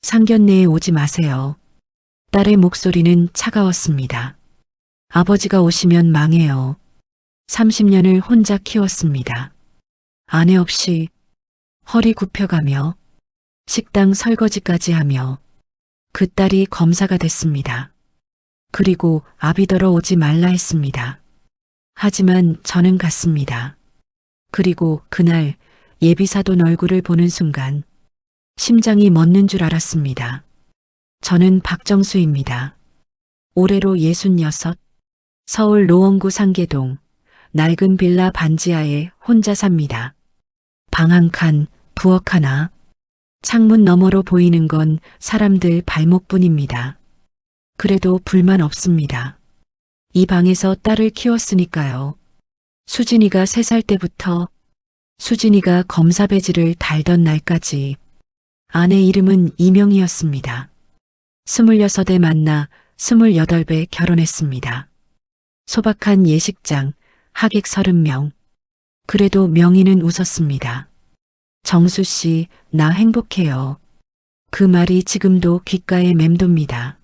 상견례에 오지 마세요. 딸의 목소리는 차가웠습니다. 아버지가 오시면 망해요. 30년을 혼자 키웠습니다. 아내 없이 허리 굽혀가며 식당 설거지까지 하며 그 딸이 검사가 됐습니다. 그리고 아비더러 오지 말라 했습니다. 하지만 저는 갔습니다. 그리고 그날 예비사돈 얼굴을 보는 순간 심장이 멎는 줄 알았습니다. 저는 박정수입니다. 올해로 66, 서울 노원구 상계동 낡은 빌라 반지하에 혼자 삽니다. 방 한 칸, 부엌 하나, 창문 너머로 보이는 건 사람들 발목뿐입니다. 그래도 불만 없습니다. 이 방에서 딸을 키웠으니까요. 수진이가 3살 때부터 수진이가 검사 배지를 달던 날까지 아내 이름은 이명희였습니다. 26에 만나 28에 결혼했습니다. 소박한 예식장, 하객 30명. 그래도 명희는 웃었습니다. 정수 씨, 나 행복해요. 그 말이 지금도 귓가에 맴돕니다.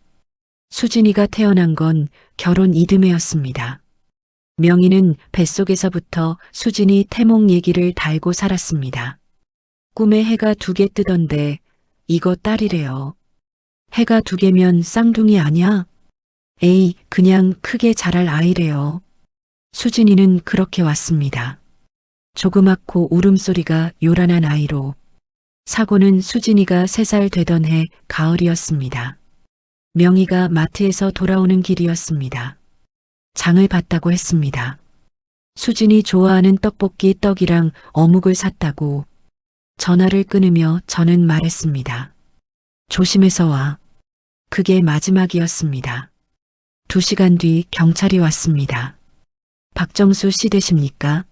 수진이가 태어난 건 결혼 이듬해였습니다. 명희는 뱃속에서부터 수진이 태몽 얘기를 달고 살았습니다. 꿈에 해가 2개 뜨던데 이거 딸이래요. 해가 2개면 쌍둥이 아냐? 에이, 그냥 크게 자랄 아이래요. 수진이는 그렇게 왔습니다. 조그맣고 울음소리가 요란한 아이로. 사고는 수진이가 3살 되던 해 가을이었습니다. 명희가 마트에서 돌아오는 길이었습니다. 장을 봤다고 했습니다. 수진이 좋아하는 떡볶이 떡이랑 어묵을 샀다고. 전화를 끊으며 저는 말했습니다. 조심해서 와. 그게 마지막이었습니다. 2시간 뒤 경찰이 왔습니다. 박정수 씨 되십니까?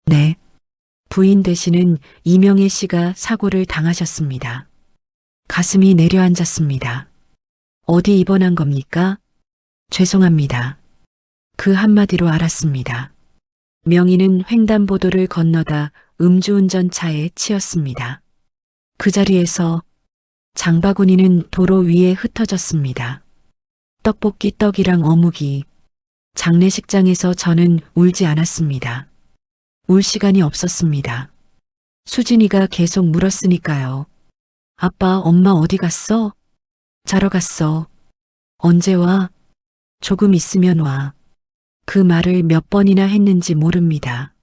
네. 부인 되시는 이명애 씨가 사고를 당하셨습니다. 가슴이 내려앉았습니다. 어디 입원한 겁니까? 죄송합니다. 그 한마디로 알았습니다. 명희는 횡단보도를 건너다 음주운전 차에 치였습니다. 그 자리에서 장바구니는 도로 위에 흩어졌습니다. 떡볶이 떡이랑 어묵이. 장례식장에서 저는 울지 않았습니다. 울 시간이 없었습니다. 수진이가 계속 물었으니까요. 아빠, 엄마 어디 갔어? 자러 갔어. 언제 와? 조금 있으면 와. 그 말을 몇 번이나 했는지 모릅니다.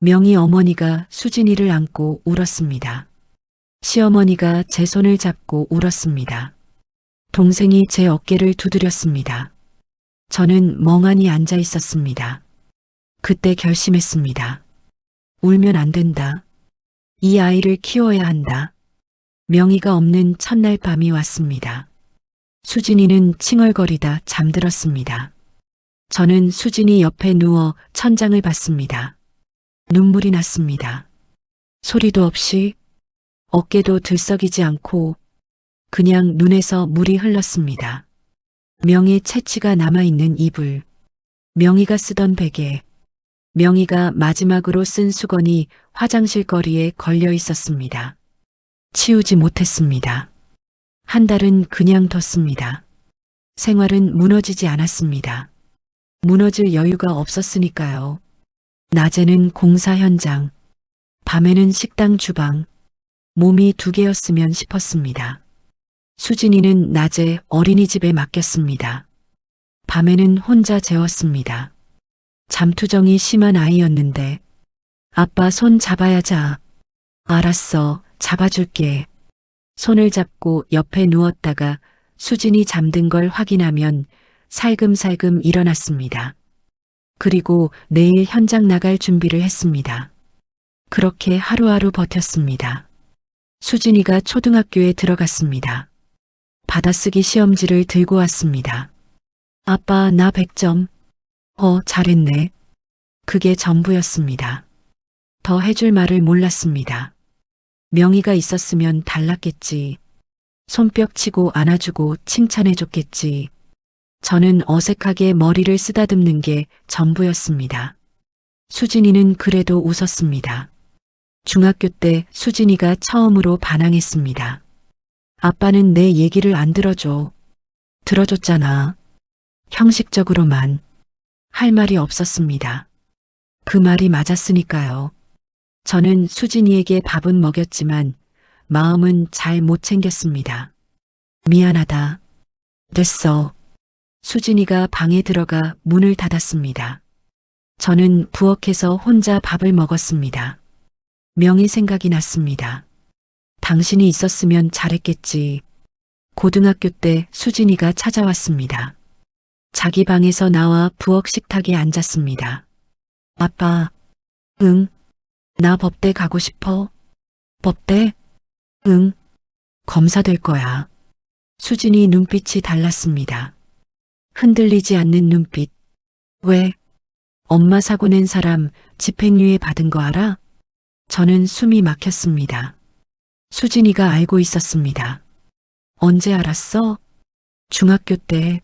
명희 어머니가 수진이를 안고 울었습니다. 시어머니가 제 손을 잡고 울었습니다. 동생이 제 어깨를 두드렸습니다. 저는 멍하니 앉아 있었습니다. 그때 결심했습니다. 울면 안 된다. 이 아이를 키워야 한다. 명희가 없는 첫날 밤이 왔습니다. 수진이는 칭얼거리다 잠들었습니다. 저는 수진이 옆에 누워 천장을 봤습니다. 눈물이 났습니다. 소리도 없이 어깨도 들썩이지 않고 그냥 눈에서 물이 흘렀습니다. 명희의 채취가 남아있는 이불, 명희가 쓰던 베개, 명희가 마지막으로 쓴 수건이 화장실 거리에 걸려 있었습니다. 치우지 못했습니다. 한 달은 그냥 뒀습니다. 생활은 무너지지 않았습니다. 무너질 여유가 없었으니까요. 낮에는 공사 현장, 밤에는 식당 주방, 몸이 2개였으면 싶었습니다. 수진이는 낮에 어린이집에 맡겼습니다. 밤에는 혼자 재웠습니다. 잠투정이 심한 아이였는데 아빠 손 잡아야 자. 알았어, 잡아줄게. 손을 잡고 옆에 누웠다가 수진이 잠든 걸 확인하면 살금살금 일어났습니다. 그리고 내일 현장 나갈 준비를 했습니다. 그렇게 하루하루 버텼습니다. 수진이가 초등학교에 들어갔습니다. 받아쓰기 시험지를 들고 왔습니다. 아빠, 나 100점. 잘했네. 그게 전부였습니다. 더 해줄 말을 몰랐습니다. 명희가 있었으면 달랐겠지. 손뼉 치고 안아주고 칭찬해줬겠지. 저는 어색하게 머리를 쓰다듬는 게 전부였습니다. 수진이는 그래도 웃었습니다. 중학교 때 수진이가 처음으로 반항했습니다. 아빠는 내 얘기를 안 들어줘. 들어줬잖아. 형식적으로만. 할 말이 없었습니다. 그 말이 맞았으니까요. 저는 수진이에게 밥은 먹였지만 마음은 잘 못 챙겼습니다. 미안하다. 됐어. 수진이가 방에 들어가 문을 닫았습니다. 저는 부엌에서 혼자 밥을 먹었습니다. 명희 생각이 났습니다. 당신이 있었으면 잘했겠지. 고등학교 때 수진이가 찾아왔습니다. 자기 방에서 나와 부엌 식탁에 앉았습니다. 아빠, 응, 나 법대 가고 싶어. 법대? 응, 검사 될 거야. 수진이 눈빛이 달랐습니다. 흔들리지 않는 눈빛. 왜? 엄마 사고 낸 사람 집행유예 받은 거 알아? 저는 숨이 막혔습니다. 수진이가 알고 있었습니다. 언제 알았어? 중학교 때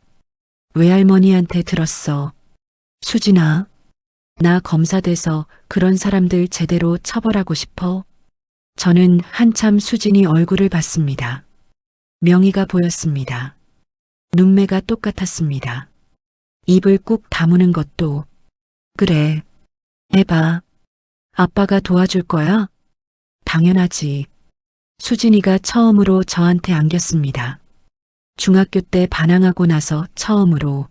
외할머니한테 들었어. 수진아, 나 검사 돼서 그런 사람들 제대로 처벌하고 싶어. 저는 한참 수진이 얼굴을 봤습니다. 명의가 보였습니다. 눈매가 똑같았습니다. 입을 꾹 다무는 것도. 그래, 해봐. 아빠가 도와줄 거야? 당연하지. 수진이가 처음으로 저한테 안겼습니다. 중학교 때 반항하고 나서 처음으로.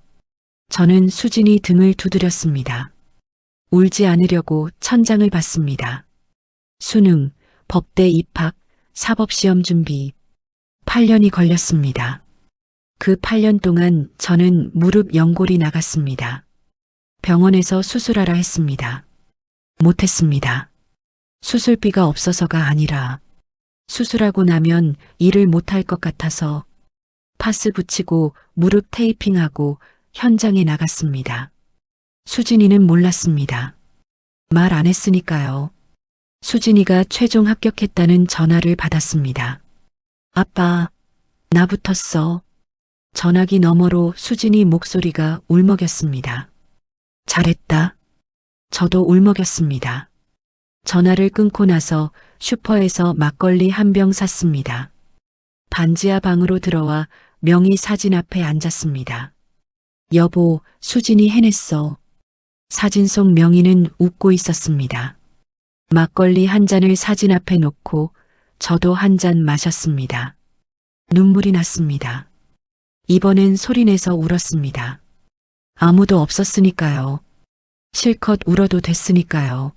저는 수진이 등을 두드렸습니다. 울지 않으려고 천장을 봤습니다. 수능, 법대 입학, 사법시험 준비. 8년이 걸렸습니다. 그 8년 동안 저는 무릎 연골이 나갔습니다. 병원에서 수술하라 했습니다. 못했습니다. 수술비가 없어서가 아니라 수술하고 나면 일을 못할 것 같아서 파스 붙이고 무릎 테이핑하고 현장에 나갔습니다. 수진이는 몰랐습니다. 말 안 했으니까요. 수진이가 최종 합격했다는 전화를 받았습니다. 아빠, 나 붙었어. 전화기 너머로 수진이 목소리가 울먹였습니다. 잘했다. 저도 울먹였습니다. 전화를 끊고 나서 슈퍼에서 막걸리 한 병 샀습니다. 반지하 방으로 들어와 명희 사진 앞에 앉았습니다. 여보, 수진이 해냈어. 사진 속 명희는 웃고 있었습니다. 막걸리 한 잔을 사진 앞에 놓고 저도 한 잔 마셨습니다. 눈물이 났습니다. 이번엔 소리내서 울었습니다. 아무도 없었으니까요. 실컷 울어도 됐으니까요.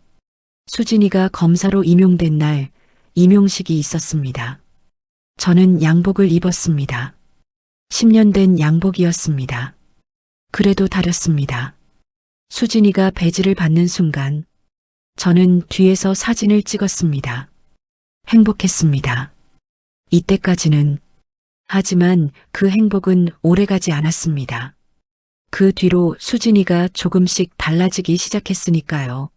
수진이가 검사로 임용된 날 임용식이 있었습니다. 저는 양복을 입었습니다. 10년 된 양복이었습니다. 그래도 다렸습니다. 수진이가 배지를 받는 순간 저는 뒤에서 사진을 찍었습니다. 행복했습니다. 이때까지는. 하지만 그 행복은 오래가지 않았습니다. 그 뒤로 수진이가 조금씩 달라지기 시작했으니까요.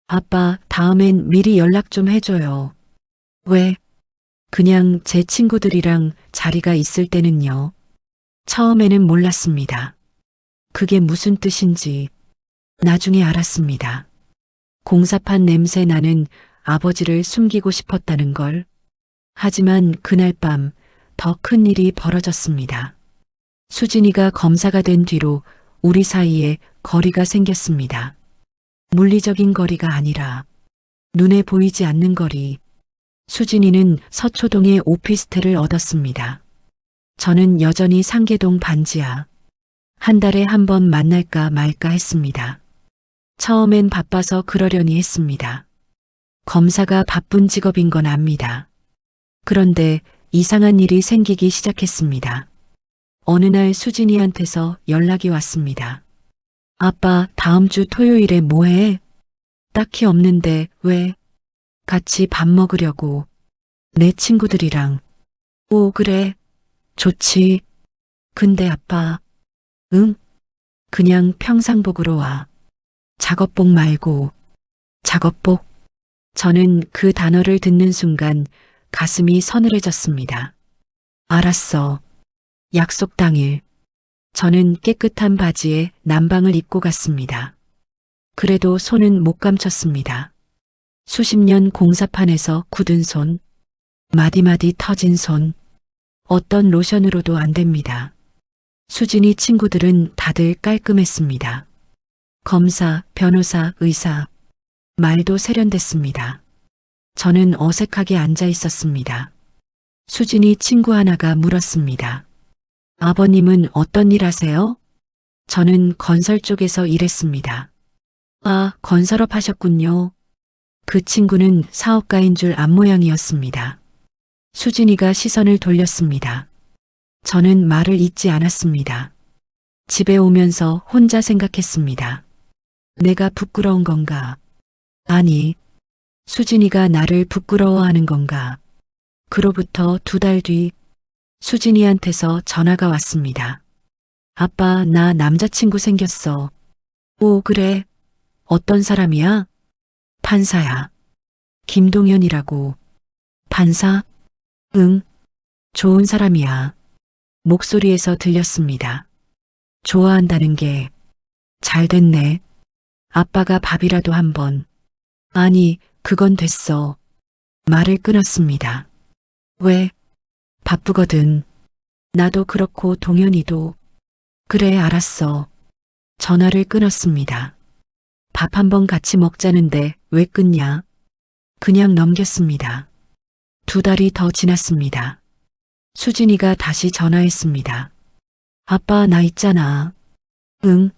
아빠, 다음엔 미리 연락 좀 해줘요. 왜? 그냥 제 친구들이랑 자리가 있을 때는요. 처음에는 몰랐습니다. 그게 무슨 뜻인지 나중에 알았습니다. 공사판 냄새 나는 아버지를 숨기고 싶었다는 걸. 하지만 그날 밤 더 큰 일이 벌어졌습니다. 수진이가 검사가 된 뒤로 우리 사이에 거리가 생겼습니다. 물리적인 거리가 아니라 눈에 보이지 않는 거리. 수진이는 서초동에 오피스텔을 얻었습니다. 저는 여전히 상계동 반지하. 한 달에 한 번 만날까 말까 했습니다. 처음엔 바빠서 그러려니 했습니다. 검사가 바쁜 직업인 건 압니다. 그런데 이상한 일이 생기기 시작했습니다. 어느 날 수진이한테서 연락이 왔습니다. 아빠, 다음 주 토요일에 뭐해? 딱히 없는데 왜? 같이 밥 먹으려고. 내 친구들이랑. 오, 그래. 좋지. 근데 아빠. 응? 그냥 평상복으로 와. 작업복 말고. 작업복? 저는 그 단어를 듣는 순간 가슴이 서늘해졌습니다. 알았어. 약속 당일. 저는 깨끗한 바지에 남방을 입고 갔습니다. 그래도 손은 못 감췄습니다. 수십 년 공사판에서 굳은 손, 마디마디 터진 손. 어떤 로션으로도 안 됩니다. 수진이 친구들은 다들 깔끔했습니다. 검사, 변호사, 의사, 말도 세련됐습니다. 저는 어색하게 앉아 있었습니다. 수진이 친구 하나가 물었습니다. 아버님은 어떤 일 하세요? 저는 건설 쪽에서 일했습니다. 아, 건설업 하셨군요. 그 친구는 사업가인 줄 앞모양이었습니다. 수진이가 시선을 돌렸습니다. 저는 말을 잇지 않았습니다. 집에 오면서 혼자 생각했습니다. 내가 부끄러운 건가? 아니, 수진이가 나를 부끄러워하는 건가? 그로부터 2달 뒤 수진이한테서 전화가 왔습니다. 아빠, 나 남자친구 생겼어. 오, 그래? 어떤 사람이야? 판사야. 김동현이라고. 판사? 응, 좋은 사람이야. 목소리에서 들렸습니다. 좋아한다는 게 잘 됐네. 아빠가 밥이라도 한번. 아니, 그건 됐어. 말을 끊었습니다. 왜? 바쁘거든. 나도 그렇고 동현이도. 그래, 알았어. 전화를 끊었습니다. 밥 한번 같이 먹자는데 왜 끊냐? 그냥 넘겼습니다. 2달이 더 지났습니다. 수진이가 다시 전화했습니다. 아빠, 나 있잖아. 응?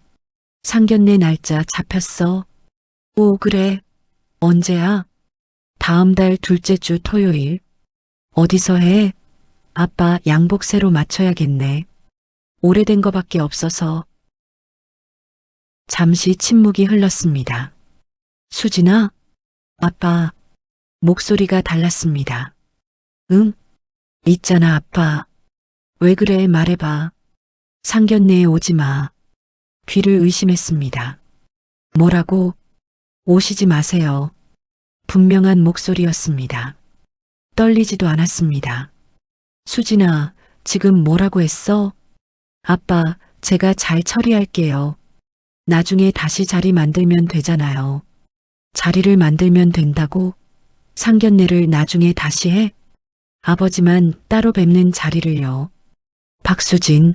상견례 날짜 잡혔어? 오, 그래. 언제야? 다음 달 둘째 주 토요일. 어디서 해? 아빠, 양복 새로 맞춰야겠네. 오래된 거밖에 없어서. 잠시 침묵이 흘렀습니다. 수진아? 아빠. 목소리가 달랐습니다. 응? 있잖아, 아빠. 왜 그래, 말해봐. 상견례에 오지 마. 귀를 의심했습니다. 뭐라고? 오시지 마세요. 분명한 목소리였습니다. 떨리지도 않았습니다. 수진아, 지금 뭐라고 했어? 아빠, 제가 잘 처리할게요. 나중에 다시 자리 만들면 되잖아요. 자리를 만들면 된다고? 상견례를 나중에 다시 해? 아버지만 따로 뵙는 자리를요. 박수진.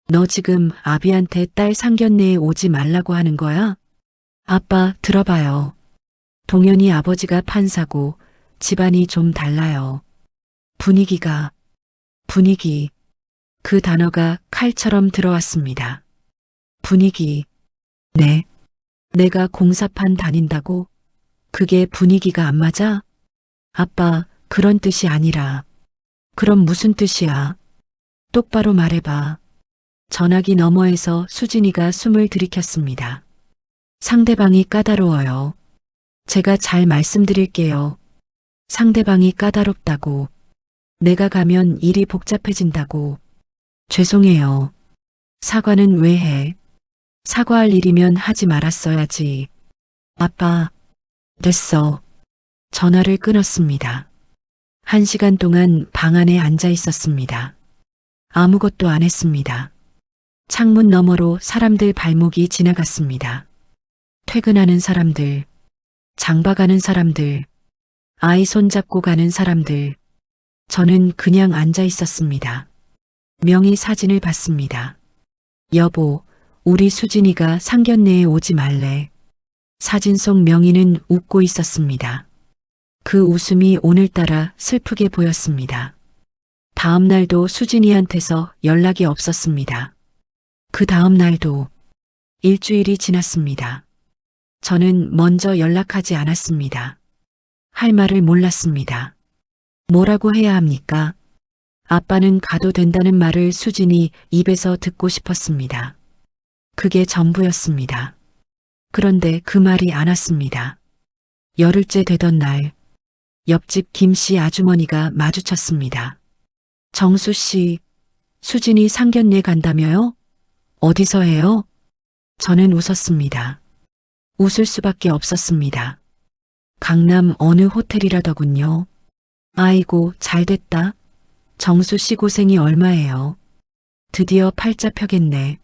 너 지금 아비한테 딸 상견례에 오지 말라고 하는 거야? 아빠, 들어봐요. 동현이 아버지가 판사고 집안이 좀 달라요. 분위기. 그 단어가 칼처럼 들어왔습니다. 분위기. 네. 내가 공사판 다닌다고? 그게 분위기가 안 맞아? 아빠, 그런 뜻이 아니라. 그럼 무슨 뜻이야? 똑바로 말해봐. 전화기 너머에서 수진이가 숨을 들이켰습니다. 상대방이 까다로워요. 제가 잘 말씀드릴게요. 상대방이 까다롭다고. 내가 가면 일이 복잡해진다고. 죄송해요. 사과는 왜 해? 사과할 일이면 하지 말았어야지. 아빠, 됐어. 전화를 끊었습니다. 1시간 동안 방 안에 앉아 있었습니다. 아무것도 안 했습니다. 창문 너머로 사람들 발목이 지나갔습니다. 퇴근하는 사람들, 장봐가는 사람들, 아이 손잡고 가는 사람들. 저는 그냥 앉아 있었습니다. 명희 사진을 봤습니다. 여보, 우리 수진이가 상견례에 오지 말래. 사진 속 명희는 웃고 있었습니다. 그 웃음이 오늘따라 슬프게 보였습니다. 다음 날도 수진이한테서 연락이 없었습니다. 그 다음 날도 일주일이 지났습니다. 저는 먼저 연락하지 않았습니다. 할 말을 몰랐습니다. 뭐라고 해야 합니까? 아빠는 가도 된다는 말을 수진이 입에서 듣고 싶었습니다. 그게 전부였습니다. 그런데 그 말이 안 왔습니다. 열흘째 되던 날, 옆집 김씨 아주머니가 마주쳤습니다. 정수 씨, 수진이 상견례 간다며요? 어디서 해요? 저는 웃었습니다. 웃을 수밖에 없었습니다. 강남 어느 호텔이라더군요. 아이고, 잘됐다. 정수 씨 고생이 얼마예요? 드디어 팔자 펴겠네.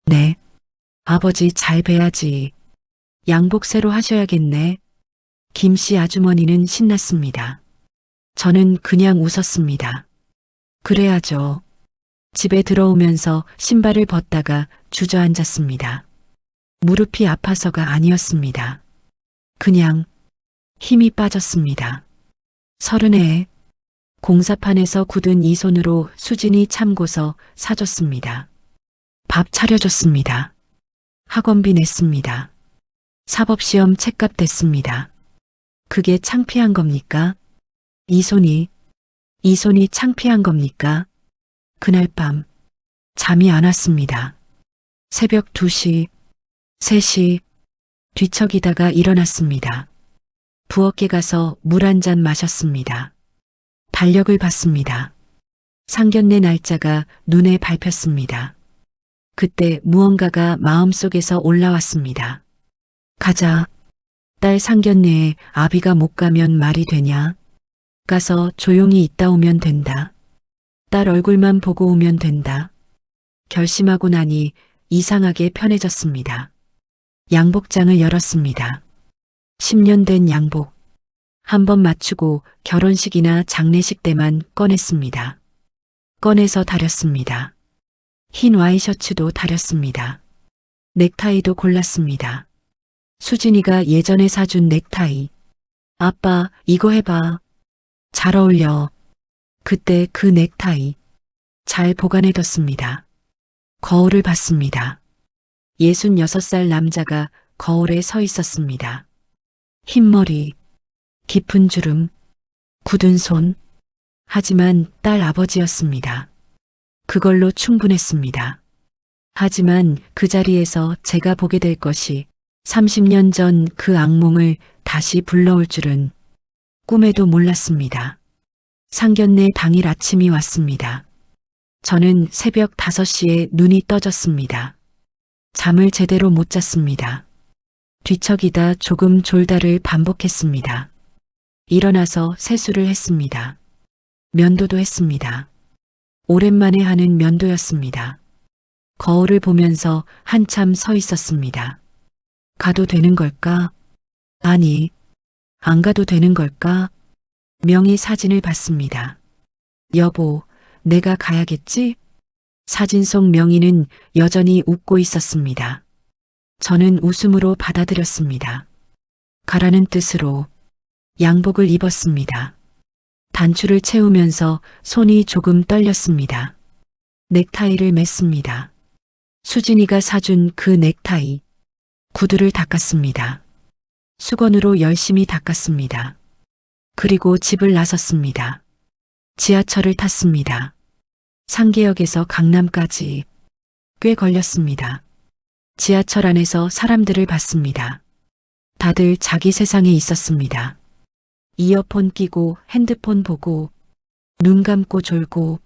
네. 아버지 잘 뵈야지. 양복 새로 하셔야겠네. 김씨 아주머니는 신났습니다. 저는 그냥 웃었습니다. 그래야죠. 집에 들어오면서 신발을 벗다가 주저앉았습니다. 무릎이 아파서가 아니었습니다. 그냥 힘이 빠졌습니다. 30에 공사판에서 굳은 이 손으로 수진이 참고서 사줬습니다. 밥 차려줬습니다. 학원비 냈습니다. 사법시험 책값 댔습니다. 그게 창피한 겁니까? 이 손이 창피한 겁니까? 그날 밤 잠이 안 왔습니다. 새벽 2시, 3시 뒤척이다가 일어났습니다. 부엌에 가서 물 한 잔 마셨습니다. 달력을 봤습니다. 상견례 날짜가 눈에 밟혔습니다. 그때 무언가가 마음속에서 올라왔습니다. 가자. 딸 상견례에 아비가 못 가면 말이 되냐? 가서 조용히 있다 오면 된다. 딸 얼굴만 보고 오면 된다. 결심하고 나니 이상하게 편해졌습니다. 양복장을 열었습니다. 10년 된 양복. 한 번 맞추고 결혼식이나 장례식 때만 꺼냈습니다. 꺼내서 다렸습니다. 흰 와이셔츠도 다렸습니다. 넥타이도 골랐습니다. 수진이가 예전에 사준 넥타이. 아빠, 이거 해봐. 잘 어울려. 그때 그 넥타이. 잘 보관해뒀습니다. 거울을 봤습니다. 66살 남자가 거울에 서 있었습니다. 흰 머리, 깊은 주름, 굳은 손. 하지만 딸 아버지였습니다. 그걸로 충분했습니다. 하지만 그 자리에서 제가 보게 될 것이 30년 전 그 악몽을 다시 불러올 줄은 꿈에도 몰랐습니다. 상견례 당일 아침이 왔습니다. 저는 새벽 5시에 눈이 떠졌습니다. 잠을 제대로 못 잤습니다. 뒤척이다 조금 졸다를 반복했습니다. 일어나서 세수를 했습니다. 면도도 했습니다. 오랜만에 하는 면도였습니다. 거울을 보면서 한참 서 있었습니다. 가도 되는 걸까? 아니, 안 가도 되는 걸까? 명희 사진을 봤습니다. 여보, 내가 가야겠지? 사진 속 명희는 여전히 웃고 있었습니다. 저는 웃음으로 받아들였습니다. 가라는 뜻으로 양복을 입었습니다. 단추를 채우면서 손이 조금 떨렸습니다. 넥타이를 맸습니다. 수진이가 사준 그 넥타이. 구두를 닦았습니다. 수건으로 열심히 닦았습니다. 그리고 집을 나섰습니다. 지하철을 탔습니다. 상계역에서 강남까지 꽤 걸렸습니다. 지하철 안에서 사람들을 봤습니다. 다들 자기 세상에 있었습니다. 이어폰 끼고 핸드폰 보고 눈 감고 졸고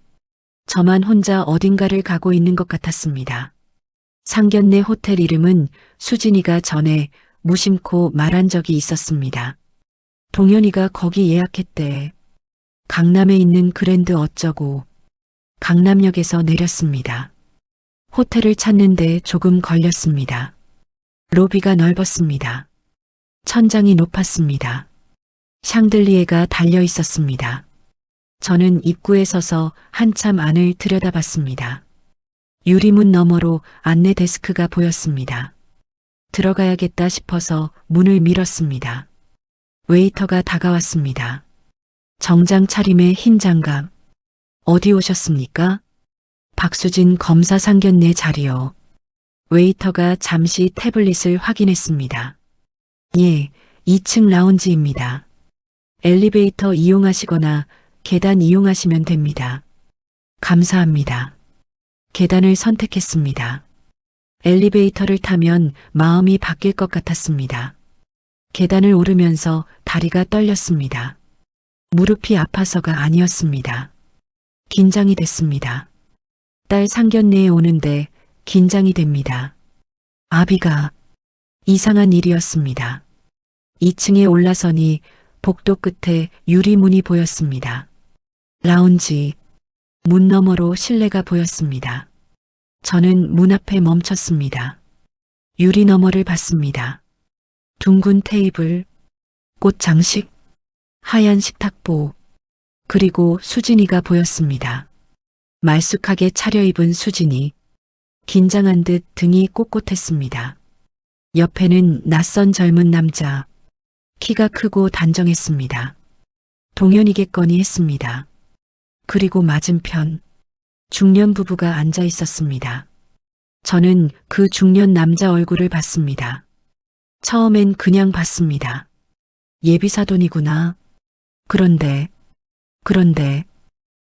저만 혼자 어딘가를 가고 있는 것 같았습니다. 상견례 호텔 이름은 수진이가 전에 무심코 말한 적이 있었습니다. 동현이가 거기 예약했대. 강남에 있는 그랜드 어쩌고. 강남역에서 내렸습니다. 호텔을 찾는데 조금 걸렸습니다. 로비가 넓었습니다. 천장이 높았습니다. 샹들리에가 달려 있었습니다. 저는 입구에 서서 한참 안을 들여다봤습니다. 유리문 너머로 안내 데스크가 보였습니다. 들어가야겠다 싶어서 문을 밀었습니다. 웨이터가 다가왔습니다. 정장 차림에 흰 장갑. 어디 오셨습니까? 박수진 검사 상견례 자리요. 웨이터가 잠시 태블릿을 확인했습니다. 예, 2층 라운지입니다. 엘리베이터 이용하시거나 계단 이용하시면 됩니다. 감사합니다. 계단을 선택했습니다. 엘리베이터를 타면 마음이 바뀔 것 같았습니다. 계단을 오르면서 다리가 떨렸습니다. 무릎이 아파서가 아니었습니다. 긴장이 됐습니다. 딸 상견례에 오는데 긴장이 됩니다. 아비가 이상한 일이었습니다. 2층에 올라서니 복도 끝에 유리문이 보였습니다. 라운지, 문 너머로 실내가 보였습니다. 저는 문 앞에 멈췄습니다. 유리 너머를 봤습니다. 둥근 테이블, 꽃 장식, 하얀 식탁보, 그리고 수진이가 보였습니다. 말쑥하게 차려입은 수진이 긴장한 듯 등이 꼿꼿했습니다. 옆에는 낯선 젊은 남자, 키가 크고 단정했습니다. 동현이겠거니 했습니다. 그리고 맞은편 중년 부부가 앉아 있었습니다. 저는 그 중년 남자 얼굴을 봤습니다. 처음엔 그냥 봤습니다. 예비사돈이구나. 그런데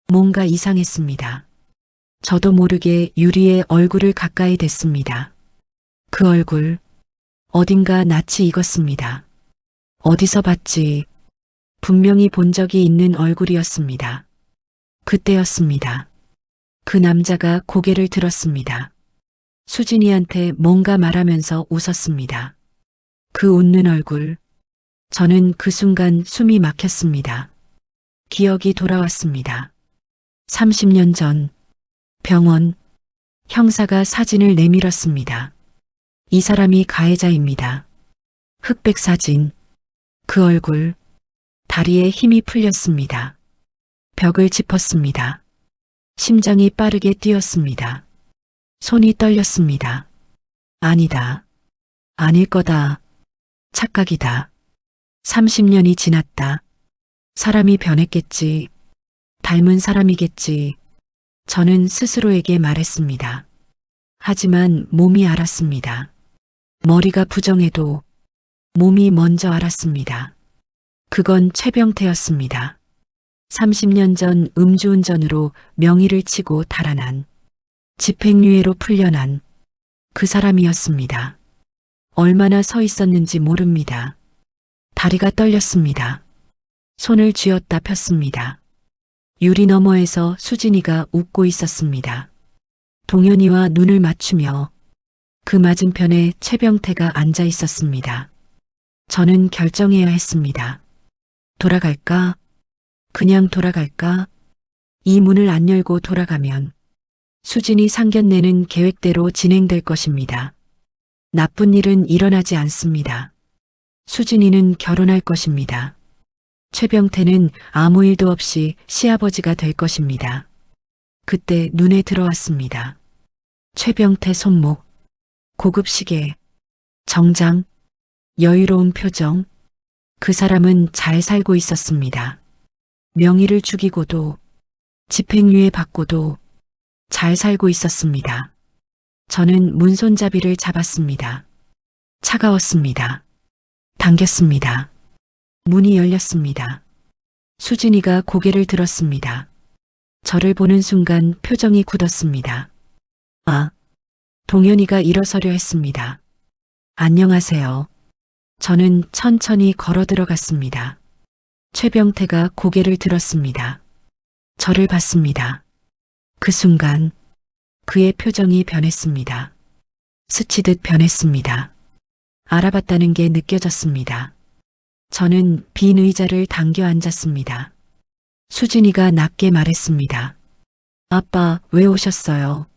뭔가 이상했습니다. 저도 모르게 유리의 얼굴을 가까이 댔습니다. 그 얼굴, 어딘가 낯이 익었습니다. 어디서 봤지? 분명히 본 적이 있는 얼굴이었습니다. 그때였습니다. 그 남자가 고개를 들었습니다. 수진이한테 뭔가 말하면서 웃었습니다. 그 웃는 얼굴, 저는 그 순간 숨이 막혔습니다. 기억이 돌아왔습니다. 30년 전, 병원, 형사가 사진을 내밀었습니다. 이 사람이 가해자입니다. 흑백 사진, 그 얼굴, 다리에 힘이 풀렸습니다. 벽을 짚었습니다. 심장이 빠르게 뛰었습니다. 손이 떨렸습니다. 아니다. 아닐 거다. 착각이다. 30년이 지났다. 사람이 변했겠지. 닮은 사람이겠지. 저는 스스로에게 말했습니다. 하지만 몸이 알았습니다. 머리가 부정해도 몸이 먼저 알았습니다. 그건 최병태였습니다. 30년 전 음주운전으로 명의를 치고 달아난, 집행유예로 풀려난 그 사람이었습니다. 얼마나 서 있었는지 모릅니다. 다리가 떨렸습니다. 손을 쥐었다 폈습니다. 유리 너머에서 수진이가 웃고 있었습니다. 동현이와 눈을 맞추며 그 맞은편에 최병태가 앉아 있었습니다. 저는 결정해야 했습니다. 돌아갈까? 그냥 돌아갈까? 이 문을 안 열고 돌아가면 수진이 상견례는 계획대로 진행될 것입니다. 나쁜 일은 일어나지 않습니다. 수진이는 결혼할 것입니다. 최병태는 아무 일도 없이 시아버지가 될 것입니다. 그때 눈에 들어왔습니다. 최병태 손목, 고급 시계, 정장, 여유로운 표정. 그 사람은 잘 살고 있었습니다. 명의를 죽이고도 집행유예 받고도 잘 살고 있었습니다. 저는 문손잡이를 잡았습니다. 차가웠습니다. 당겼습니다. 문이 열렸습니다. 수진이가 고개를 들었습니다. 저를 보는 순간 표정이 굳었습니다. 아, 동현이가 일어서려 했습니다. 안녕하세요. 저는 천천히 걸어 들어갔습니다. 최병태가 고개를 들었습니다. 저를 봤습니다. 그 순간 그의 표정이 변했습니다. 스치듯 변했습니다. 알아봤다는 게 느껴졌습니다. 저는 빈 의자를 당겨 앉았습니다. 수진이가 낮게 말했습니다. 아빠, 왜 오셨어요?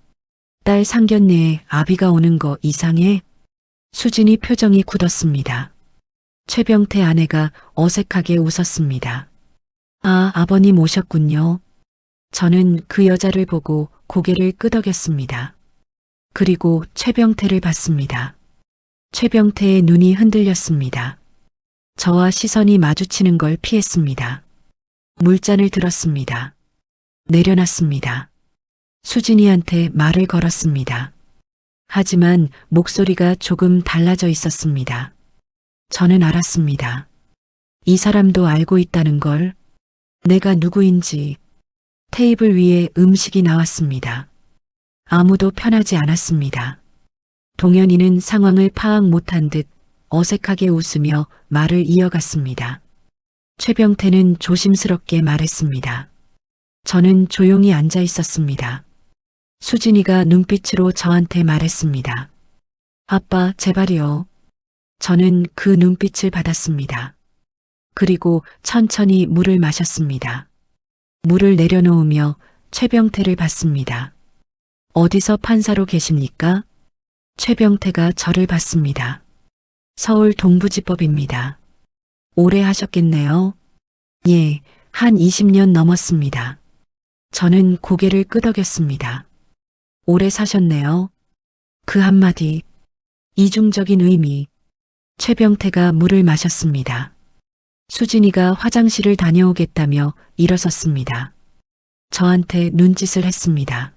딸 상견례에 아비가 오는 거 이상해? 수진이 표정이 굳었습니다. 최병태 아내가 어색하게 웃었습니다. 아, 아버님 오셨군요. 저는 그 여자를 보고 고개를 끄덕였습니다. 그리고 최병태를 봤습니다. 최병태의 눈이 흔들렸습니다. 저와 시선이 마주치는 걸 피했습니다. 물잔을 들었습니다. 내려놨습니다. 수진이한테 말을 걸었습니다. 하지만 목소리가 조금 달라져 있었습니다. 저는 알았습니다. 이 사람도 알고 있다는 걸, 내가 누구인지. 테이블 위에 음식이 나왔습니다. 아무도 편하지 않았습니다. 동현이는 상황을 파악 못한 듯 어색하게 웃으며 말을 이어갔습니다. 최병태는 조심스럽게 말했습니다. 저는 조용히 앉아 있었습니다. 수진이가 눈빛으로 저한테 말했습니다. 아빠, 제발이요. 저는 그 눈빛을 받았습니다. 그리고 천천히 물을 마셨습니다. 물을 내려놓으며 최병태를 봤습니다. 어디서 판사로 계십니까? 최병태가 저를 봤습니다. 서울 동부지법입니다. 오래 하셨겠네요. 예, 한 20년 넘었습니다. 저는 고개를 끄덕였습니다. 오래 사셨네요. 그 한마디, 이중적인 의미. 최병태가 물을 마셨습니다. 수진이가 화장실을 다녀오겠다며 일어섰습니다. 저한테 눈짓을 했습니다.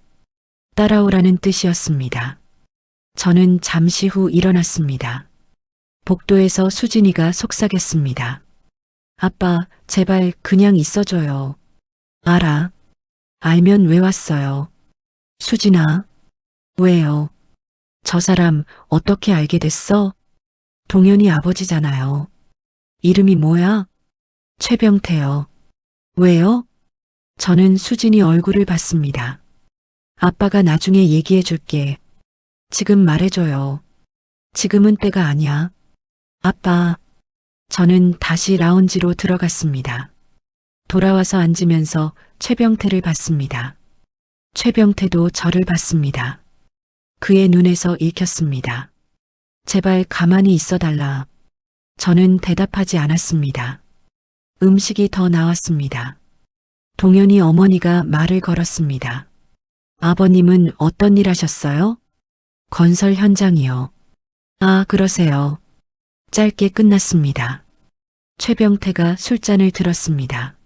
따라오라는 뜻이었습니다. 저는 잠시 후 일어났습니다. 복도에서 수진이가 속삭였습니다. 아빠, 제발 그냥 있어줘요. 알아. 알면 왜 왔어요? 수진아. 왜요? 저 사람 어떻게 알게 됐어? 동현이 아버지잖아요. 이름이 뭐야? 최병태요. 왜요? 저는 수진이 얼굴을 봤습니다. 아빠가 나중에 얘기해 줄게. 지금 말해줘요. 지금은 때가 아니야. 아빠. 저는 다시 라운지로 들어갔습니다. 돌아와서 앉으면서 최병태를 봤습니다. 최병태도 저를 봤습니다. 그의 눈에서 읽혔습니다. 제발 가만히 있어달라. 저는 대답하지 않았습니다. 음식이 더 나왔습니다. 동현이 어머니가 말을 걸었습니다. 아버님은 어떤 일 하셨어요? 건설 현장이요. 아, 그러세요. 짧게 끝났습니다. 최병태가 술잔을 들었습니다.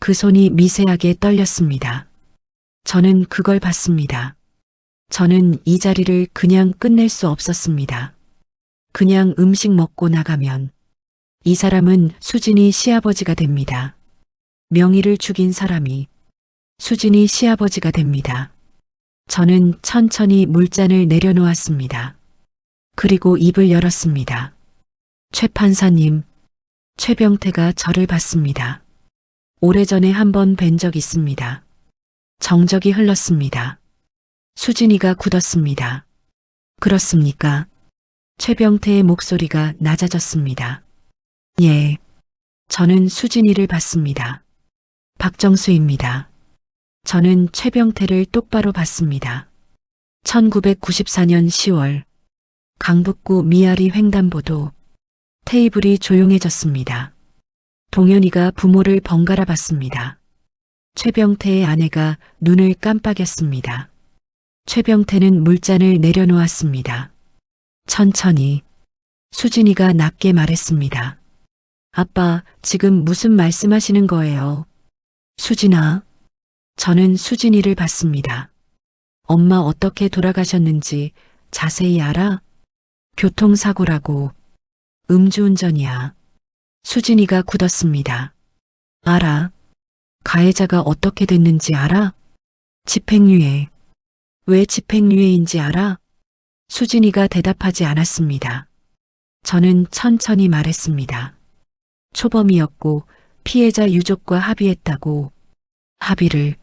그 손이 미세하게 떨렸습니다. 저는 그걸 봤습니다. 저는 이 자리를 그냥 끝낼 수 없었습니다. 그냥 음식 먹고 나가면 이 사람은 수진이 시아버지가 됩니다. 명의를 죽인 사람이 수진이 시아버지가 됩니다. 저는 천천히 물잔을 내려놓았습니다. 그리고 입을 열었습니다. 최 판사님, 최병태가 저를 봤습니다. 오래전에 한 번 뵌 적 있습니다. 정적이 흘렀습니다. 수진이가 굳었습니다. 그렇습니까? 최병태의 목소리가 낮아졌습니다. 예. 저는 수진이를 봤습니다. 박정수입니다. 저는 최병태를 똑바로 봤습니다. 1994년 10월 강북구 미아리 횡단보도 테이블이 조용해졌습니다. 동현이가 부모를 번갈아 봤습니다. 최병태의 아내가 눈을 깜빡였습니다. 최병태는 물잔을 내려놓았습니다. 천천히 수진이가 낮게 말했습니다. 아빠, 지금 무슨 말씀하시는 거예요? 수진아. 저는 수진이를 봤습니다. 엄마 어떻게 돌아가셨는지 자세히 알아? 교통사고라고. 음주운전이야. 수진이가 굳었습니다. 알아. 가해자가 어떻게 됐는지 알아? 집행유예. 왜 집행유예인지 알아? 수진이가 대답하지 않았습니다. 저는 천천히 말했습니다. 초범이었고 피해자 유족과 합의했다고. 합의를.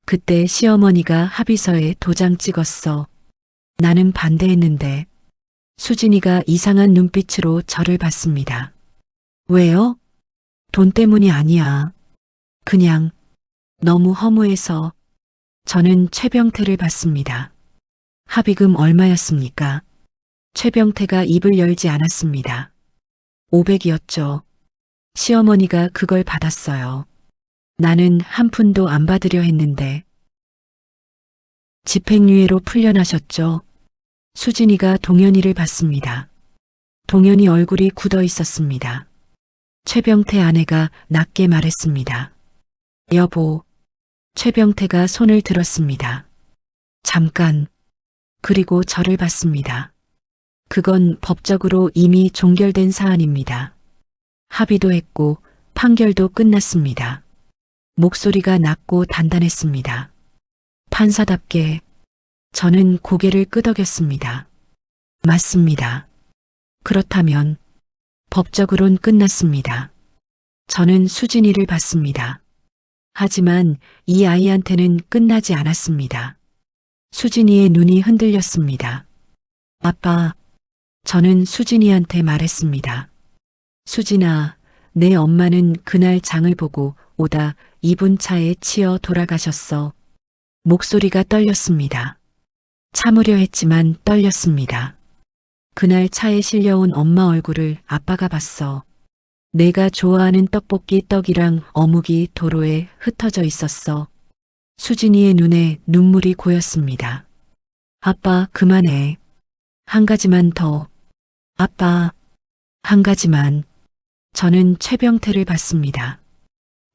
그때 시어머니가 합의서에 도장 찍었어. 나는 반대했는데. 수진이가 이상한 눈빛으로 저를 봤습니다. 왜요? 돈 때문이 아니야. 그냥 너무 허무해서. 저는 최병태를 봤습니다. 합의금 얼마였습니까? 최병태가 입을 열지 않았습니다. 500이었죠. 시어머니가 그걸 받았어요. 나는 한 푼도 안 받으려 했는데. 집행유예로 풀려나셨죠? 수진이가 동현이를 봤습니다. 동현이 얼굴이 굳어 있었습니다. 최병태 아내가 낮게 말했습니다. 여보. 최병태가 손을 들었습니다. 잠깐. 그리고 저를 봤습니다. 그건 법적으로 이미 종결된 사안입니다. 합의도 했고 판결도 끝났습니다. 목소리가 낮고 단단했습니다. 판사답게. 저는 고개를 끄덕였습니다. 맞습니다. 그렇다면 법적으론 끝났습니다. 저는 수진이를 봤습니다. 하지만 이 아이한테는 끝나지 않았습니다. 수진이의 눈이 흔들렸습니다. 아빠. 저는 수진이한테 말했습니다. 수진아, 내 엄마는 그날 장을 보고 오다 이분 차에 치여 돌아가셨어. 목소리가 떨렸습니다. 참으려 했지만 떨렸습니다. 그날 차에 실려온 엄마 얼굴을 아빠가 봤어. 내가 좋아하는 떡볶이 떡이랑 어묵이 도로에 흩어져 있었어. 수진이의 눈에 눈물이 고였습니다. 아빠, 그만해. 한 가지만 더. 아빠, 한 가지만. 저는 최병태를 봤습니다.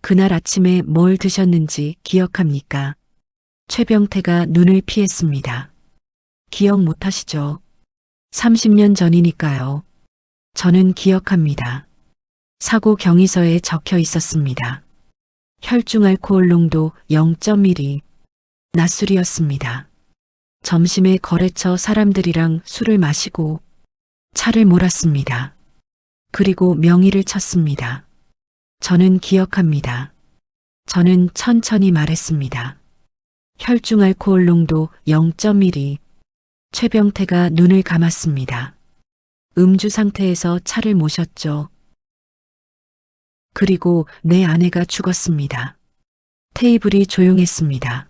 그날 아침에 뭘 드셨는지 기억합니까? 최병태가 눈을 피했습니다. 기억 못하시죠? 30년 전이니까요. 저는 기억합니다. 사고 경위서에 적혀 있었습니다. 혈중 알코올 농도 0.1이 낮술이었습니다. 점심에 거래처 사람들이랑 술을 마시고 차를 몰았습니다. 그리고 명의를 쳤습니다. 저는 기억합니다. 저는 천천히 말했습니다. 혈중 알코올 농도 0.1이. 최병태가 눈을 감았습니다. 음주 상태에서 차를 모셨죠. 그리고 내 아내가 죽었습니다. 테이블이 조용했습니다.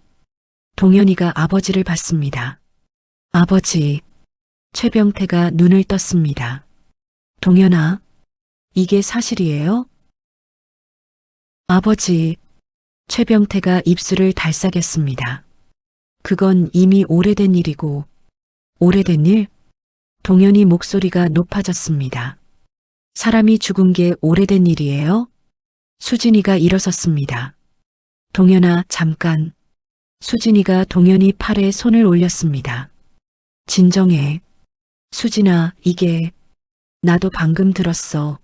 동현이가 아버지를 봤습니다. 아버지. 최병태가 눈을 떴습니다. 동현아, 이게 사실이에요? 아버지. 최병태가 입술을 달싹였습니다. 그건 이미 오래된 일이고. 오래된 일? 동현이 목소리가 높아졌습니다. 사람이 죽은 게 오래된 일이에요? 수진이가 일어섰습니다. 동현아, 잠깐. 수진이가 동현이 팔에 손을 올렸습니다. 진정해. 수진아, 이게 나도 방금 들었어.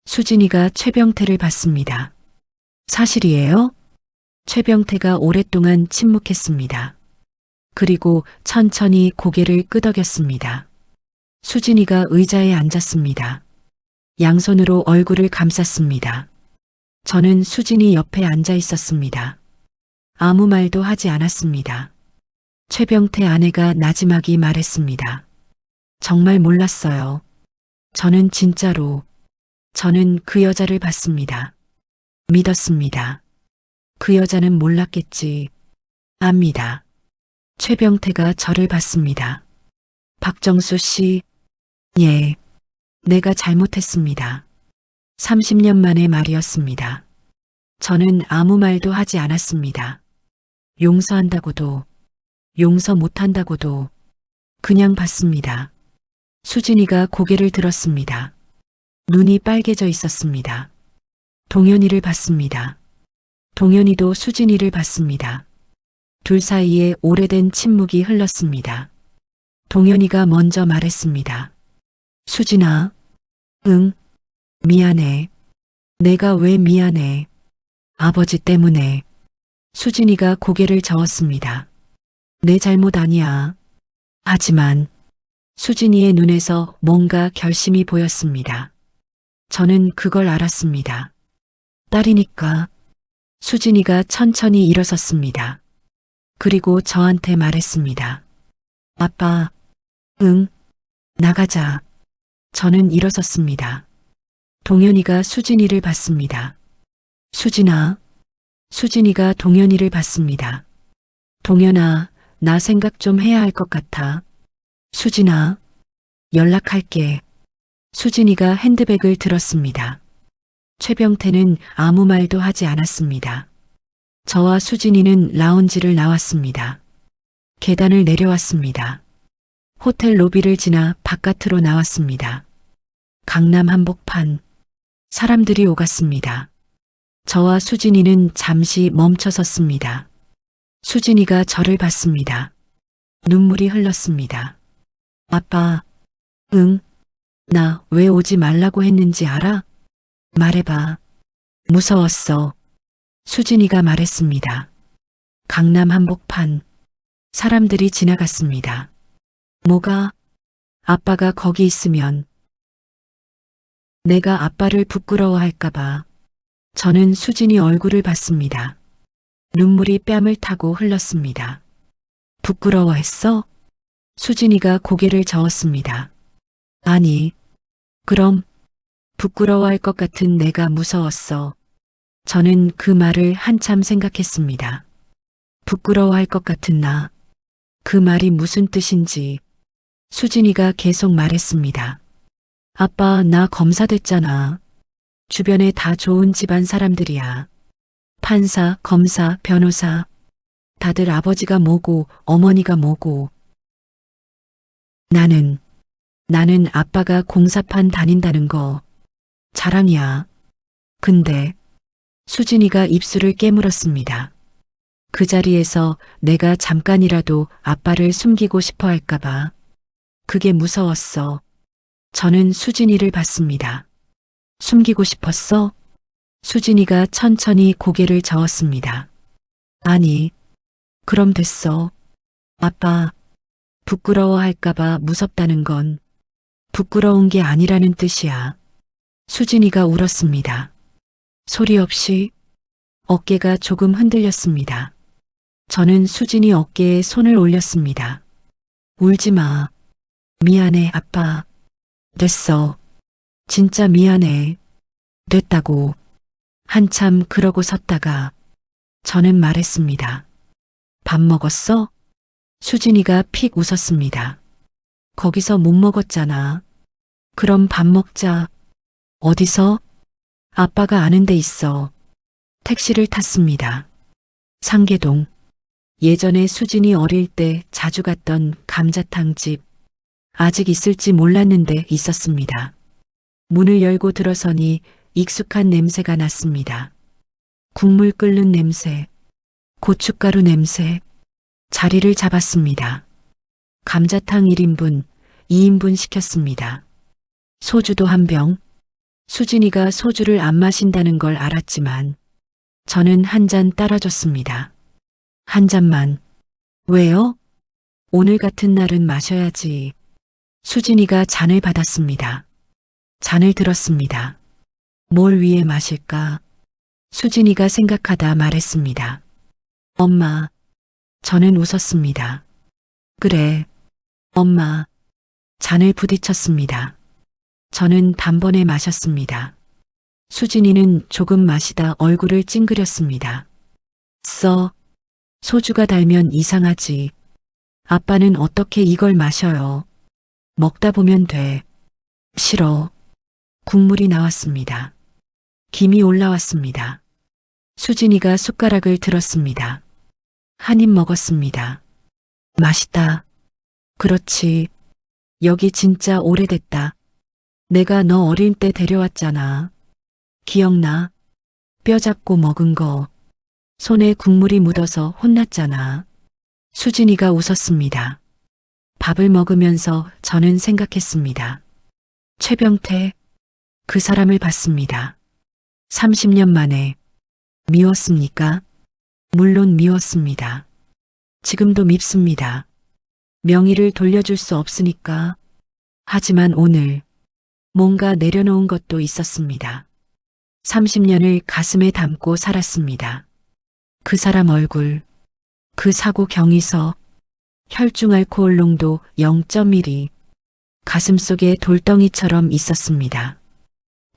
수진이가 최병태를 봤습니다. 사실이에요? 최병태가 오랫동안 침묵했습니다. 그리고 천천히 고개를 끄덕였습니다. 수진이가 의자에 앉았습니다. 양손으로 얼굴을 감쌌습니다. 저는 수진이 옆에 앉아 있었습니다. 아무 말도 하지 않았습니다. 최병태 아내가 나지막이 말했습니다. 정말 몰랐어요. 저는 저는 그 여자를 봤습니다. 믿었습니다. 그 여자는 몰랐겠지. 압니다. 최병태가 저를 봤습니다. 박정수 씨, 예, 내가 잘못했습니다. 30년 만의 말이었습니다. 저는 아무 말도 하지 않았습니다. 용서한다고도, 용서 못한다고도 그냥 봤습니다. 수진이가 고개를 들었습니다. 눈이 빨개져 있었습니다. 동현이를 봤습니다. 동현이도 수진이를 봤습니다. 둘 사이에 오래된 침묵이 흘렀습니다. 동현이가 먼저 말했습니다. 수진아, 응, 미안해. 내가 왜 미안해. 아버지 때문에. 수진이가 고개를 저었습니다. 내 잘못 아니야. 하지만 수진이의 눈에서 뭔가 결심이 보였습니다. 저는 그걸 알았습니다. 딸이니까. 수진이가 천천히 일어섰습니다. 그리고 저한테 말했습니다. 아빠, 응, 나가자. 저는 일어섰습니다. 동현이가 수진이를 봤습니다. 수진아. 수진이가 동현이를 봤습니다. 동현아, 나 생각 좀 해야 할 것 같아. 수진아, 연락할게. 수진이가 핸드백을 들었습니다. 최병태는 아무 말도 하지 않았습니다. 저와 수진이는 라운지를 나왔습니다. 계단을 내려왔습니다. 호텔 로비를 지나 바깥으로 나왔습니다. 강남 한복판. 사람들이 오갔습니다. 저와 수진이는 잠시 멈춰 섰습니다. 수진이가 저를 봤습니다. 눈물이 흘렀습니다. 아빠, 응, 나 왜 오지 말라고 했는지 알아? 말해봐. 무서웠어. 수진이가 말했습니다. 강남 한복판. 사람들이 지나갔습니다. 뭐가? 아빠가 거기 있으면 내가 아빠를 부끄러워할까봐. 저는 수진이 얼굴을 봤습니다. 눈물이 뺨을 타고 흘렀습니다. 부끄러워했어? 수진이가 고개를 저었습니다. 아니, 그럼 부끄러워할 것 같은 내가 무서웠어. 저는 그 말을 한참 생각했습니다. 부끄러워할 것 같은 나. 그 말이 무슨 뜻인지. 수진이가 계속 말했습니다. 아빠, 나 검사 됐잖아. 주변에 다 좋은 집안 사람들이야. 판사, 검사, 변호사. 다들 아버지가 뭐고 어머니가 뭐고. 나는 아빠가 공사판 다닌다는 거 자랑이야. 근데 수진이가 입술을 깨물었습니다. 그 자리에서 내가 잠깐이라도 아빠를 숨기고 싶어 할까봐. 그게 무서웠어. 저는 수진이를 봤습니다. 숨기고 싶었어? 수진이가 천천히 고개를 저었습니다. 아니, 그럼 됐어. 아빠, 부끄러워할까봐 무섭다는 건 부끄러운 게 아니라는 뜻이야. 수진이가 울었습니다. 소리 없이 어깨가 조금 흔들렸습니다. 저는 수진이 어깨에 손을 올렸습니다. 울지 마. 미안해, 아빠. 됐어. 진짜 미안해. 됐다고. 한참 그러고 섰다가 저는 말했습니다. 밥 먹었어? 수진이가 픽 웃었습니다. 거기서 못 먹었잖아. 그럼 밥 먹자. 어디서? 아빠가 아는 데 있어. 택시를 탔습니다. 상계동. 예전에 수진이 어릴 때 자주 갔던 감자탕 집. 아직 있을지 몰랐는데 있었습니다. 문을 열고 들어서니 익숙한 냄새가 났습니다. 국물 끓는 냄새, 고춧가루 냄새. 자리를 잡았습니다. 감자탕 1인분, 2인분 시켰습니다. 소주도 한 병. 수진이가 소주를 안 마신다는 걸 알았지만 저는 한 잔 따라줬습니다. 한 잔만. 왜요? 오늘 같은 날은 마셔야지. 수진이가 잔을 받았습니다. 잔을 들었습니다. 뭘 위해 마실까? 수진이가 생각하다 말했습니다. 엄마. 저는 웃었습니다. 그래, 엄마. 잔을 부딪혔습니다. 저는 단번에 마셨습니다. 수진이는 조금 마시다 얼굴을 찡그렸습니다. 소주가 달면 이상하지. 아빠는 어떻게 이걸 마셔요? 먹다 보면 돼. 싫어. 국물이 나왔습니다. 김이 올라왔습니다. 수진이가 숟가락을 들었습니다. 한 입 먹었습니다. 맛있다. 그렇지. 여기 진짜 오래됐다. 내가 너 어릴 때 데려왔잖아. 기억나? 뼈 잡고 먹은 거. 손에 국물이 묻어서 혼났잖아. 수진이가 웃었습니다. 밥을 먹으면서 저는 생각했습니다. 최병태, 그 사람을 봤습니다. 30년 만에. 미웠습니까? 물론 미웠습니다. 지금도 밉습니다. 명의를 돌려줄 수 없으니까. 하지만 오늘 뭔가 내려놓은 것도 있었습니다. 30년을 가슴에 담고 살았습니다. 그 사람 얼굴, 그 사고 경위서, 혈중 알코올 농도 0.1이 가슴속에 돌덩이처럼 있었습니다.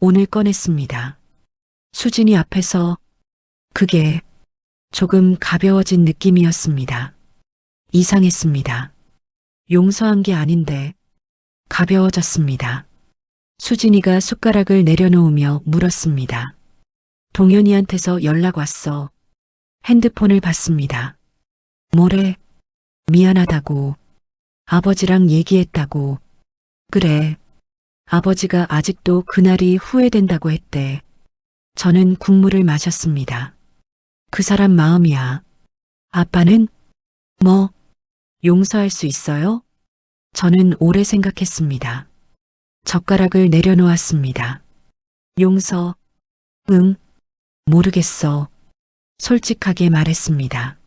오늘 꺼냈습니다. 수진이 앞에서 그게 조금 가벼워진 느낌이었습니다. 이상했습니다. 용서한 게 아닌데 가벼워졌습니다. 수진이가 숟가락을 내려놓으며 물었습니다. 동현이한테서 연락 왔어. 핸드폰을 봤습니다. 뭐래? 미안하다고. 아버지랑 얘기했다고. 그래. 아버지가 아직도 그날이 후회된다고 했대. 저는 국물을 마셨습니다. 그 사람 마음이야. 아빠는? 뭐, 용서할 수 있어요? 저는 오래 생각했습니다. 젓가락을 내려놓았습니다. 용서, 응, 모르겠어. 솔직하게 말했습니다.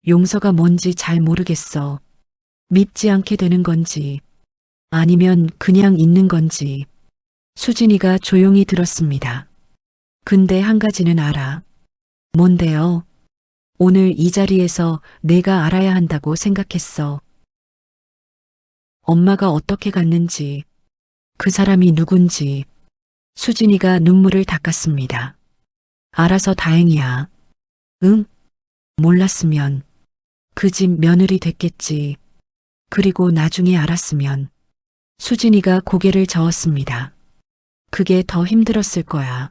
용서가 뭔지 잘 모르겠어. 밉지 않게 되는 건지, 아니면 그냥 있는 건지. 수진이가 조용히 들었습니다. 근데 한 가지는 알아. 뭔데요? 오늘 이 자리에서 내가 알아야 한다고 생각했어. 엄마가 어떻게 갔는지, 그 사람이 누군지. 수진이가 눈물을 닦았습니다. 알아서 다행이야. 응? 몰랐으면 그 집 며느리 됐겠지. 그리고 나중에 알았으면. 수진이가 고개를 저었습니다. 그게 더 힘들었을 거야.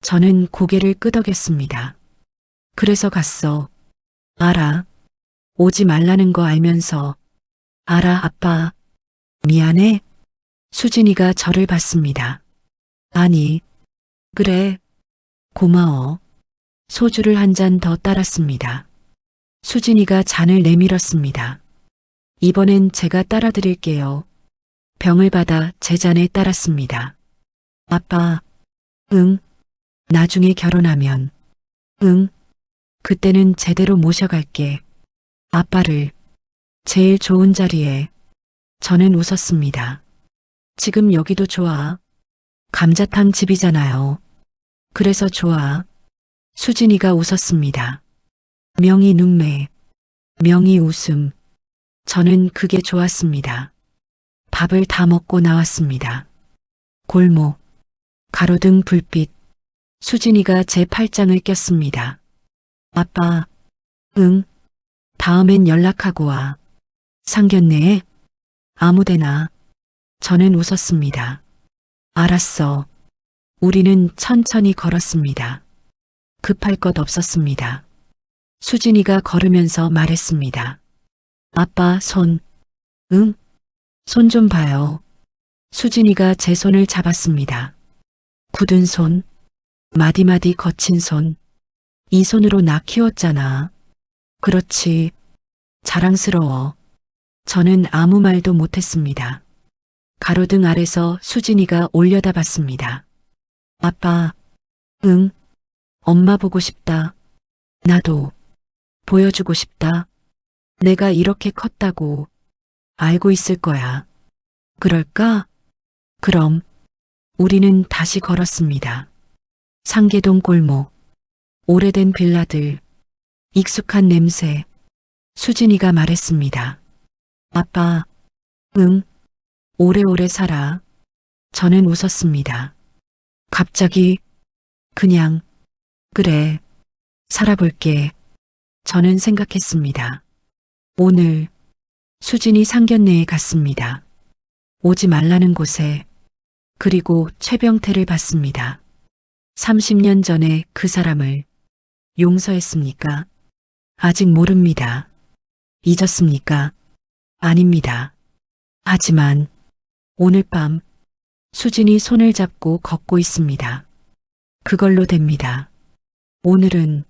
저는 고개를 끄덕였습니다. 그래서 갔어. 알아. 오지 말라는 거 알면서. 알아, 아빠. 미안해. 수진이가 저를 봤습니다. 아니, 그래. 고마워. 소주를 한 잔 더 따랐습니다. 수진이가 잔을 내밀었습니다. 이번엔 제가 따라 드릴게요. 병을 받아 제 잔에 따랐습니다. 아빠, 응. 나중에 결혼하면, 응. 그때는 제대로 모셔갈게. 아빠를 제일 좋은 자리에. 저는 웃었습니다. 지금 여기도 좋아. 감자탕 집이잖아요. 그래서 좋아. 수진이가 웃었습니다. 명희 눈매, 명희 웃음. 저는 그게 좋았습니다. 밥을 다 먹고 나왔습니다. 골목, 가로등 불빛. 수진이가 제 팔짱을 꼈습니다. 아빠, 응. 다음엔 연락하고 와. 상견례에? 아무데나. 저는 웃었습니다. 알았어. 우리는 천천히 걸었습니다. 급할 것 없었습니다. 수진이가 걸으면서 말했습니다. 아빠 손. 응? 손 좀 봐요. 수진이가 제 손을 잡았습니다. 굳은 손, 마디마디 거친 손. 이 손으로 나 키웠잖아. 그렇지. 자랑스러워. 저는 아무 말도 못했습니다. 가로등 아래서 수진이가 올려다봤습니다. 아빠, 응, 엄마 보고 싶다. 나도 보여주고 싶다. 내가 이렇게 컸다고 알고 있을 거야. 그럴까? 그럼 우리는 다시 걸었습니다. 상계동 골목, 오래된 빌라들, 익숙한 냄새. 수진이가 말했습니다. 아빠, 응, 오래오래 살아. 저는 웃었습니다. 갑자기, 그냥, 그래, 살아볼게. 저는 생각했습니다. 오늘, 수진이 상견례에 갔습니다. 오지 말라는 곳에, 그리고 최병태를 봤습니다. 30년 전에 그 사람을 용서했습니까? 아직 모릅니다. 잊었습니까? 아닙니다. 하지만 오늘 밤 수진이 손을 잡고 걷고 있습니다. 그걸로 됩니다. 오늘은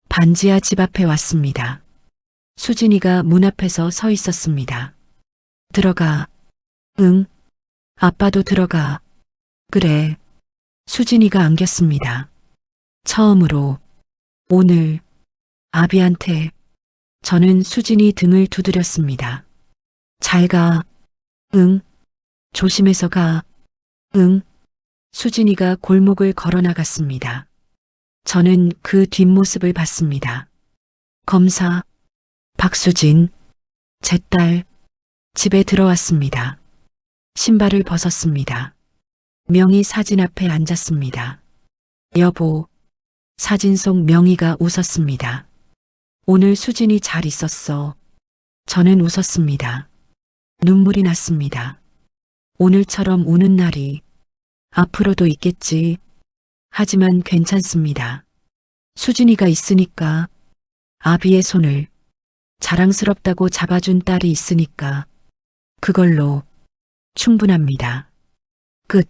반지하 집 앞에 왔습니다. 수진이가 문 앞에서 서 있었습니다. 들어가. 응. 아빠도 들어가. 그래. 수진이가 안겼습니다. 처음으로 오늘 아비한테. 저는 수진이 등을 두드렸습니다. 잘 가. 응. 조심해서 가. 응. 수진이가 골목을 걸어 나갔습니다. 저는 그 뒷모습을 봤습니다. 검사, 박수진, 제 딸, 집에 들어왔습니다. 신발을 벗었습니다. 명희 사진 앞에 앉았습니다. 여보, 사진 속 명희가 웃었습니다. 오늘 수진이 잘 있었어. 저는 웃었습니다. 눈물이 났습니다. 오늘처럼 우는 날이 앞으로도 있겠지. 하지만 괜찮습니다. 수진이가 있으니까, 아비의 손을 자랑스럽다고 잡아준 딸이 있으니까 그걸로 충분합니다. 끝.